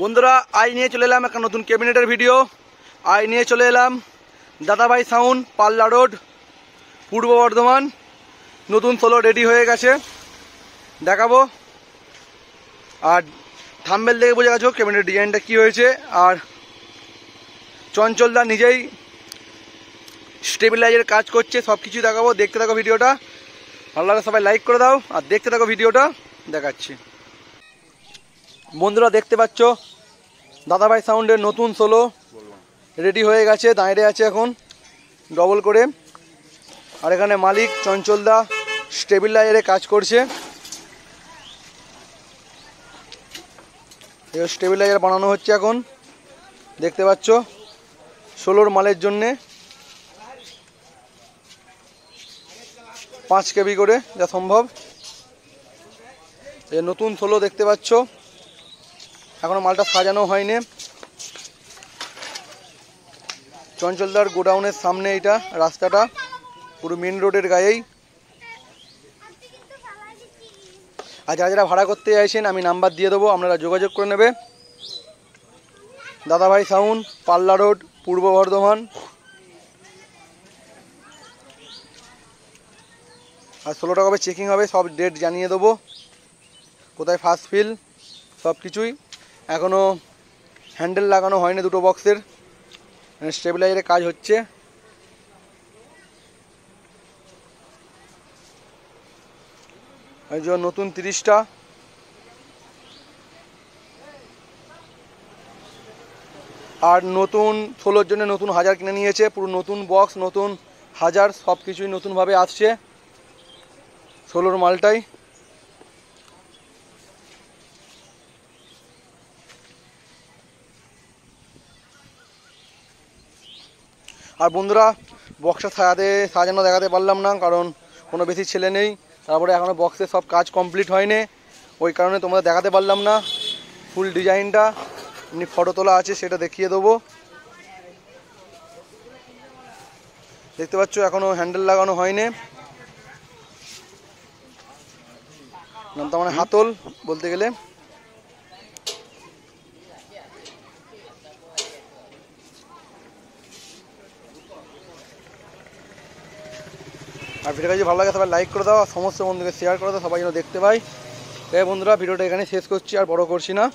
বন্ধুরা আই নিয়ে চলে এলাম একটা নতুন ক্যাবিনেটের ভিডিও। আই নিয়ে চলে এলাম দাদাভাই সাউন্ড, পাল্লা রোড, পূর্ব বর্ধমান। নতুন সোলো রেডি হয়ে গেছে, দেখাবো। আর থাম্বনেল দেখে বোঝা গেছো ক্যাবিনেটের ডিজাইনটা কী হয়েছে। আর চঞ্চলদা নিজেই স্টেবিলাইজারের কাজ করছে, সব কিছু দেখাবো। দেখতে থাকো ভিডিওটা, ভালো লাগে সবাই লাইক করে দাও আর দেখতে থাকো ভিডিওটা, দেখাচ্ছি। বন্ধুরা দেখতে পাচ্ছ দাদাভাই সাউন্ডের নতুন সোলো রেডি হয়ে গেছে, দাঁড়িয়ে আছে এখন ডবল করে। আর এখানে মালিক চঞ্চলদা স্টেবিলাইজারে কাজ করছে। স্টেবিলাইজার বানানো হচ্ছে এখন, দেখতে পাচ্ছ। সোলোর মালের জন্যে 5 কেবি করে যা সম্ভব। এই নতুন সোলো দেখতে পাচ্ছ, এখনো মালটা সাজানো হয়নি। চঞ্চলদার গোডাউনের সামনে এইটা রাস্তাটা, পুরো মেন রোডের গায়েই। আর যারা যারা ভাড়া করতে চাইছেন আমি নাম্বার দিয়ে দেবো, আপনারা যোগাযোগ করে নেবে। দাদাভাই সাউন্ড, পাল্লা রোড, পূর্ব বর্ধমান। আর 16টা কবে চেকিং হবে সব ডেট জানিয়ে দেবো, কোথায় ফার্স্ট ফিল সব কিছুই। এখনও হ্যান্ডেল লাগানো হয়নি দুটো বক্সের, স্টেবিলাইজারে কাজ হচ্ছে। এই যে নতুন 30টা। আর নতুন সোলোর জন্য নতুন হাজার কিনে নিয়েছে, পুরো নতুন বক্স, নতুন হাজার, সব কিছুই নতুনভাবে আসছে সোলোর মালটাই। আর বন্ধুরা বক্সটা সাজানো দেখাতে পারলাম না, কারণ কোনো বেশি ছেলে নেই। তারপরে এখনও বক্সের সব কাজ কমপ্লিট হয়নি, ওই কারণে তোমরা দেখাতে পারলাম না ফুল ডিজাইনটা। এমনি ফটো তোলা আছে, সেটা দেখিয়ে দেবো। দেখতে পাচ্ছ এখনও হ্যান্ডেল লাগানো হয়নি, তার মানে হাতল বলতে গেলে। আর ভিডিওটা যদি ভালো লাগে সবাই লাইক করে দাও, আর সমস্ত বন্ধুকে শেয়ার করে দাও, সবাই যেন দেখতে পাই। তাই বন্ধুরা ভিডিওটা এখানে শেষ করছি, আর বড় করছি না।